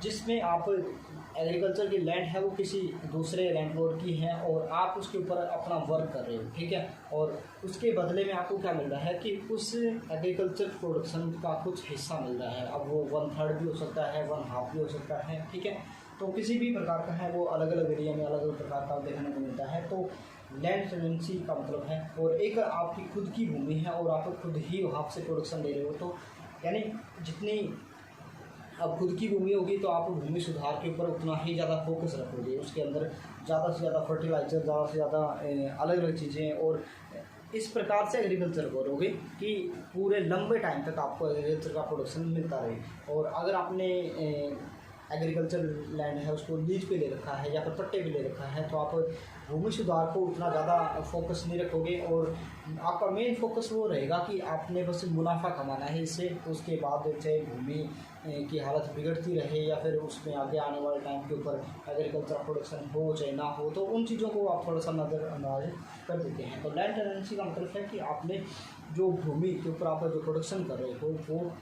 जिसमें आप एग्रीकल्चर की लैंड है वो किसी दूसरे लैंडलॉर्ड की है और आप उसके ऊपर अपना वर्क कर रहे हो। ठीक है, और उसके बदले में आपको क्या मिल रहा है कि उस एग्रीकल्चर प्रोडक्शन का कुछ हिस्सा मिल रहा है। अब वो 1/3 भी हो सकता है, 1/2 भी हो सकता है। ठीक है, तो किसी भी प्रकार का है वो अलग अलग एरिया में अलग अलग प्रकार का देखने को मिलता है। तो लैंड टेनेंसी का मतलब है, और एक आपकी खुद की भूमि है और आप खुद ही वहाँ से प्रोडक्शन ले रहे हो, तो यानी जितनी अब खुद की भूमि होगी तो आप भूमि सुधार के ऊपर उतना ही ज़्यादा फोकस रखोगे, उसके अंदर ज़्यादा से ज़्यादा फर्टिलाइज़र, ज़्यादा से ज़्यादा अलग अलग चीज़ें, और इस प्रकार से एग्रीकल्चर करोगे कि पूरे लंबे टाइम तक आपको एग्रीकल्चर का प्रोडक्शन मिलता रहे। और अगर आपने एग्रीकल्चर लैंड है उसको लीज पे ले रखा है या फिर पट्टे पे ले रखा है, तो आप भूमि सुधार को उतना ज़्यादा फोकस नहीं रखोगे और आपका मेन फोकस वो रहेगा कि आपने बस मुनाफा कमाना है इससे। उसके बाद चाहे भूमि की हालत बिगड़ती रहे या फिर उसमें आगे आने वाले टाइम के ऊपर एग्रीकल्चर प्रोडक्शन हो चाहे ना हो, तो उन चीज़ों को आप थोड़ा सा नज़रअंदाज कर देते हैं। तो लैंड टेनेंसी का मतलब है कि आपने जो भूमि के ऊपर आप जो प्रोडक्शन कर रहे हो वो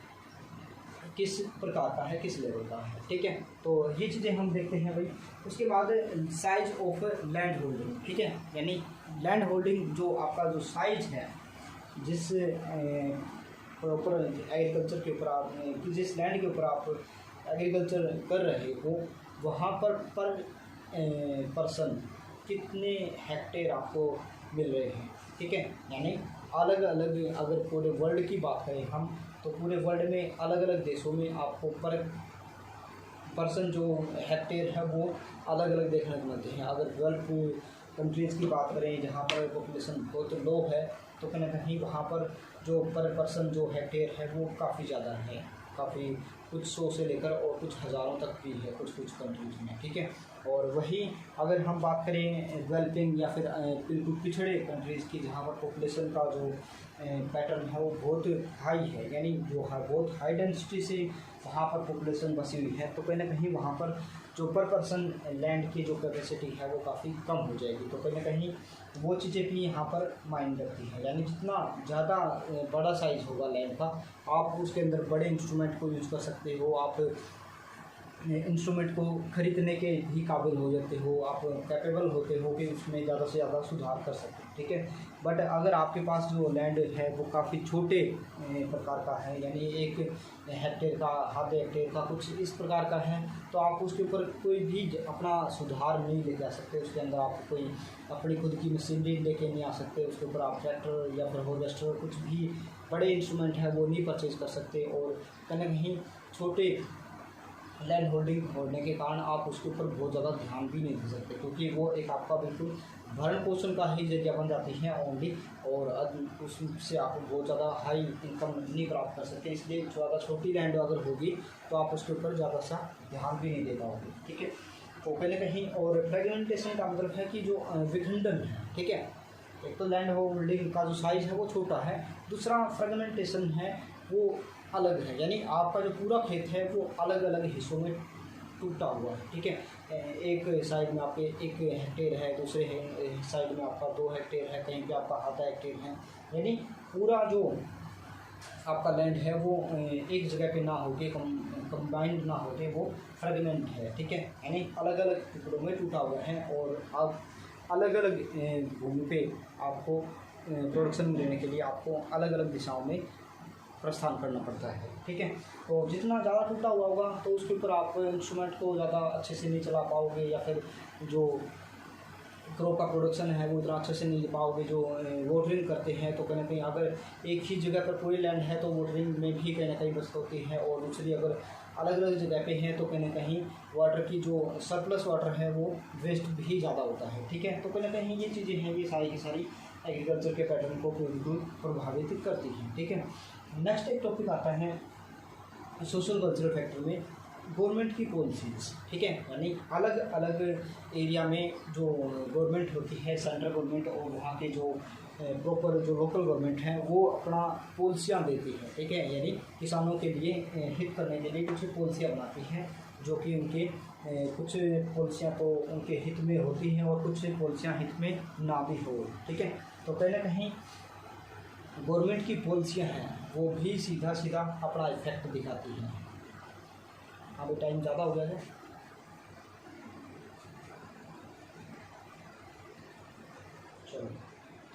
किस प्रकार का है, किस लेवल का है, ठीक है। तो ये चीज़ें हम देखते हैं भाई। उसके बाद साइज ऑफ लैंड होल्डिंग, ठीक है, यानी लैंड होल्डिंग जो आपका जो साइज है, जिस प्रॉपर एग्रीकल्चर के ऊपर आप जिस लैंड के ऊपर आप एग्रीकल्चर कर रहे हो वहाँ पर पर्सन कितने हेक्टेयर आपको मिल रहे हैं, ठीक है। यानी अलग अलग अगर पूरे वर्ल्ड की बात करें हम, तो पूरे वर्ल्ड में अलग अलग देशों में आपको पर पर्सन जो हेक्टेयर है वो अलग अलग देखने को मिलते हैं। अगर गल्फ कंट्रीज़ की बात करें जहाँ पर पॉपुलेशन बहुत लो है, तो कहीं ना कहीं वहाँ पर जो पर पर्सन जो हेक्टेयर है वो काफ़ी ज़्यादा है, काफ़ी कुछ 100 से लेकर और कुछ हज़ारों तक भी है कुछ कंट्रीज़ में, ठीक है। और वही अगर हम बात करें डेवलपिंग या फिर बिल्कुल पिछड़े कंट्रीज़ की, जहाँ पर पॉपुलेशन का जो पैटर्न है वो बहुत हाई है, यानी जो है बहुत हाई डेंसिटी से वहाँ पर पॉपुलेशन बसी हुई है, तो कहीं ना कहीं वहाँ पर जो पर पर्सन लैंड की जो कैपेसिटी है वो काफ़ी कम हो जाएगी। तो कहीं ना कहीं वो चीज़ें भी यहाँ पर मायने रखती हैं, यानी जितना ज़्यादा बड़ा साइज़ होगा लैंड का, आप उसके अंदर बड़े इंस्ट्रूमेंट को यूज़ कर सकते हो, आप इंस्ट्रूमेंट को खरीदने के भी काबिल हो जाते हो, आप कैपेबल होते हो कि उसमें ज़्यादा से ज़्यादा सुधार कर सकते हो, ठीक है। बट अगर आपके पास जो लैंड है वो काफ़ी छोटे प्रकार का है, यानी 1 हेक्टेयर का, ½ हेक्टेयर का, कुछ इस प्रकार का है, तो आप उसके ऊपर कोई भी अपना सुधार नहीं लेके आ सकते। उसके अंदर आप कोई अपनी खुद की मशीनरी लेके नहीं आ सकते, उसके ऊपर आप ट्रैक्टर या फिर हार्वेस्टर कुछ भी बड़े इंस्ट्रूमेंट है वो नहीं परचेज कर सकते। और कहीं ना कहीं छोटे लैंड होल्डिंग होने के कारण आप उसके ऊपर बहुत ज़्यादा ध्यान भी नहीं दे सकते, क्योंकि वो एक आपका बिल्कुल भरण पोषण का ही जरिया बन जाती है ओनली, और उससे आप बहुत ज़्यादा हाई इनकम नहीं प्राप्त कर सकते। इसलिए ज़्यादा छोटी लैंड अगर होगी तो आप उसके ऊपर ज़्यादा सा ध्यान भी नहीं दे पाओगे, ठीक है। तो कहीं ना कहीं और फ्रेगमेंटेशन का मतलब है कि जो विखंडन है, ठीक है। एक तो लैंड होल्डिंग का जो साइज़ है वो छोटा है, दूसरा फ्रेगमेंटेशन है वो अलग है, यानी आपका जो पूरा खेत है वो अलग अलग हिस्सों में टूटा हुआ है, ठीक है। एक साइड में आपके 1 हेक्टेयर है, दूसरे साइड में आपका 2 हेक्टेयर है, कहीं पे आपका ½ हेक्टेयर है, यानी पूरा जो आपका लैंड है वो एक जगह पे ना होके कंबाइंड ना होके वो फ्रेगमेंट है, ठीक है। यानी अलग अलग टुकड़ों में टूटा हुआ है, और आप अलग अलग भूमि पे आपको प्रोडक्शन देने के लिए आपको अलग अलग दिशाओं में प्रस्थान करना पड़ता है, ठीक है। तो जितना ज़्यादा टूटा हुआ होगा तो उसके ऊपर आप इंस्ट्रूमेंट को ज़्यादा अच्छे से नहीं चला पाओगे, या फिर जो क्रॉप का प्रोडक्शन है वो इतना अच्छे से नहीं ले पाओगे। जो वाटरिंग करते हैं तो कहीं ना कहीं अगर एक ही जगह पर पूरी लैंड है तो वाटरिंग में भी कहीं ना कहीं बचत होती है, और दूसरी अगर अलग अलग जगह पे है तो कहीं ना कहीं वाटर की जो सरप्लस वाटर है वो वेस्ट भी ज़्यादा होता है, ठीक है। तो कहीं ना कहीं ये चीज़ें हैं, ये सारी की सारी एग्रीकल्चर के पैटर्न को बिल्कुल प्रभावित करती हैं, ठीक है। नेक्स्ट एक टॉपिक आता है सोशल कल्चरल फैक्टर में गवर्नमेंट की पॉलिसीज़, ठीक है। यानी अलग अलग एरिया में जो गवर्नमेंट होती है, सेंट्रल गवर्नमेंट, और वहाँ के जो प्रॉपर जो लोकल गवर्नमेंट है वो अपना पॉलिसियाँ देती है, ठीक है। यानी किसानों के लिए हित करने के लिए कुछ पॉलिसियाँ बनाती हैं, जो कि उनके कुछ पॉलिसियाँ तो उनके हित में होती हैं और कुछ पॉलिसियाँ हित में ना भी हो, ठीक है। तो कहीं ना कहीं गवर्नमेंट की पॉलिसियाँ हैं वो भी सीधा सीधा अपना इफेक्ट दिखाती हैं। अभी टाइम ज़्यादा हो गया है, चलो।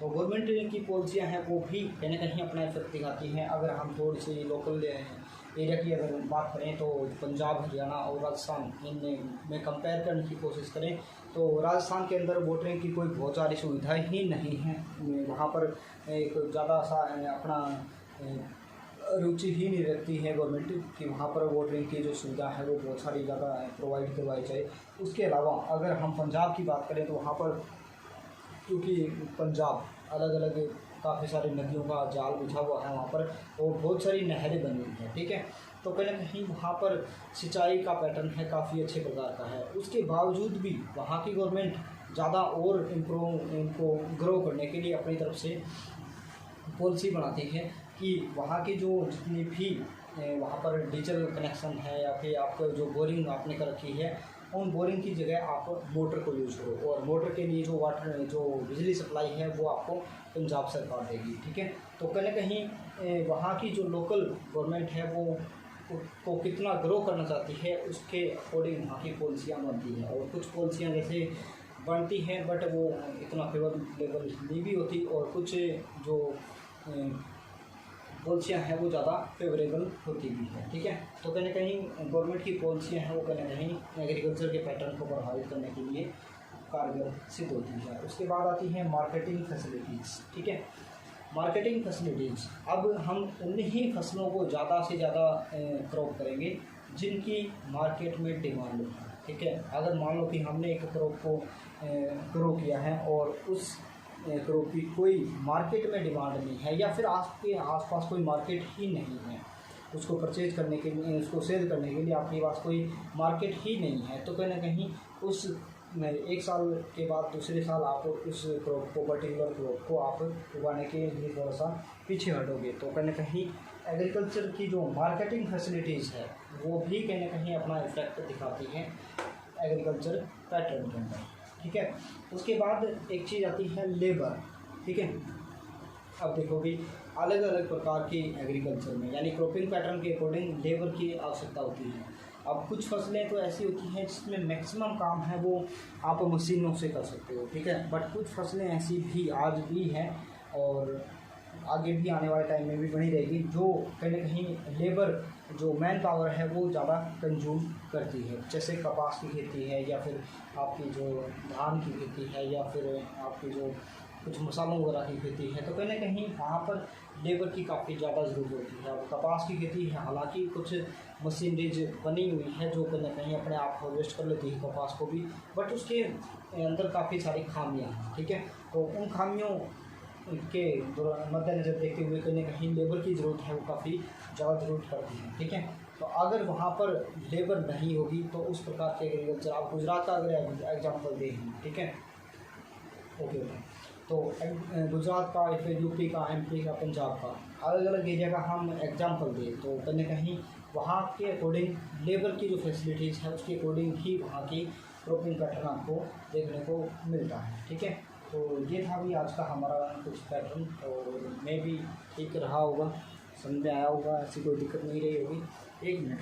तो गवर्नमेंट की पॉलिसियाँ हैं वो भी कहीं ना कहीं अपना इफेक्ट दिखाती हैं। अगर हम थोड़ी सी लोकल एरिया की अगर बात करें तो पंजाब, हरियाणा और राजस्थान इनमें कंपेयर करने की कोशिश करें तो राजस्थान के अंदर वोटिंग की कोई बहुत सारी सुविधाएं ही नहीं है। वहाँ पर एक ज़्यादा सा अपना रुचि ही नहीं रखती है गवर्नमेंट कि वहाँ पर वोटिंग की जो सुविधा है वो बहुत सारी ज़्यादा प्रोवाइड करवाई जाए। उसके अलावा अगर हम पंजाब की बात करें तो वहाँ पर क्योंकि पंजाब अलग अलग काफ़ी सारी नदियों का जाल बिछा हुआ है वहाँ पर, और बहुत सारी नहरें बनी हुई हैं, ठीक है। तो कहीं ना कहीं वहाँ पर सिंचाई का पैटर्न है काफ़ी अच्छे प्रकार का है। उसके बावजूद भी वहाँ की गवर्नमेंट ज़्यादा और इनको ग्रो करने के लिए अपनी तरफ से पॉलिसी बनाती है कि वहाँ की जो जितनी भी वहाँ पर डीजल कनेक्शन है या फिर आपको जो बोरिंग आपने कर रखी है उन बोरिंग की जगह आप मोटर को यूज़ करो, और मोटर के लिए जो बिजली सप्लाई है वो आपको पंजाब सरकार देगी, ठीक है। तो कहीं ना कहीं वहाँ की जो लोकल गवर्नमेंट है वो को कितना ग्रो करना चाहती है उसके अकॉर्डिंग वहाँ की पॉलिसियाँ बनती हैं, और कुछ पॉलिसियाँ जैसे बनती हैं बट वो इतना फेवरेबल नहीं भी होती, और कुछ जो पॉलिसियाँ हैं वो ज़्यादा फेवरेबल होती भी है, ठीक है। तो कहीं ना कहीं गवर्नमेंट की पॉलिसियाँ हैं वो कहीं ना कहीं एग्रीकल्चर के पैटर्न को प्रभावित करने के लिए कारगर सिद्ध होती है। उसके बाद आती है मार्केटिंग फैसिलिटीज़, ठीक है। मार्केटिंग फैसिलिटीज़, अब हम उन्हीं फसलों को ज़्यादा से ज़्यादा क्रॉप करेंगे जिनकी मार्केट में डिमांड हो, ठीक है। अगर मान लो कि हमने एक क्रॉप को ग्रो किया है और उस क्रॉप की कोई मार्केट में डिमांड नहीं है, या फिर आपके आसपास कोई मार्केट ही नहीं है उसको परचेज करने के लिए, उसको सेल करने के लिए आपके पास कोई मार्केट ही नहीं है, तो कहीं ना कहीं उस एक साल के बाद दूसरे साल आप उस क्रॉप को, पर्टिकुलर क्रॉप को आप उगाने के लिए थोड़ा सा पीछे हटोगे। तो कहीं ना कहीं एग्रीकल्चर की जो मार्केटिंग फैसिलिटीज़ है वो भी कहीं ना कहीं अपना इफेक्ट दिखाती हैं एग्रीकल्चर पैटर्न के अंदर, ठीक है। उसके बाद एक चीज़ आती है लेबर, ठीक है। अब देखो भी अलग अलग प्रकार की एग्रीकल्चर में, यानी क्रॉपिंग पैटर्न के अकॉर्डिंग लेबर की आवश्यकता होती है। अब कुछ फसलें तो ऐसी होती हैं जिसमें मैक्सिमम काम है वो आप मशीनों से कर सकते हो, ठीक है। बट कुछ फसलें ऐसी भी आज भी हैं और आगे भी आने वाले टाइम में भी बनी रहेगी, जो कहीं ना कहीं लेबर जो मैन पावर है वो ज़्यादा कंज्यूम करती है, जैसे कपास की खेती है, या फिर आपकी जो धान की खेती है, या फिर आपकी जो कुछ मसालों वगैरह की खेती है। तो कहीं ना कहीं वहाँ पर लेबर की काफ़ी ज़्यादा ज़रूरत होती है। अब कपास की खेती है, हालांकि कुछ मशीनरीज बनी हुई है जो कहीं ना कहीं अपने आप हार्वेस्ट कर लेती है कपास को भी, बट उसके अंदर काफ़ी सारी खामियाँ हैं, ठीक है। तो उन खामियों के मद्देनज़र देखते हुए कहीं ना कहीं लेबर की ज़रूरत है वो काफ़ी ज़्यादा ज़रूरत पड़ती है, ठीक है। तो अगर वहाँ पर लेबर नहीं होगी तो उस प्रकार के एग्रीकल्चर, आप गुजरात का अगर एग्जाम्पल दें, ठीक है, ओके। तो गुजरात का, फिर यूपी का, एमपी का, पंजाब का, अलग अलग एरिया का हम एग्जांपल दें तो कहीं ना कहीं वहाँ के अकॉर्डिंग लेबर की जो फैसिलिटीज़ है उसके अकॉर्डिंग ही वहाँ की क्रॉपिंग पैटर्न आपको देखने को मिलता है, ठीक है। तो ये था भी आज का हमारा कुछ पैटर्न, और मे भी ठीक रहा होगा, समझ में आया होगा, ऐसी कोई दिक्कत नहीं रही होगी। एक मिनट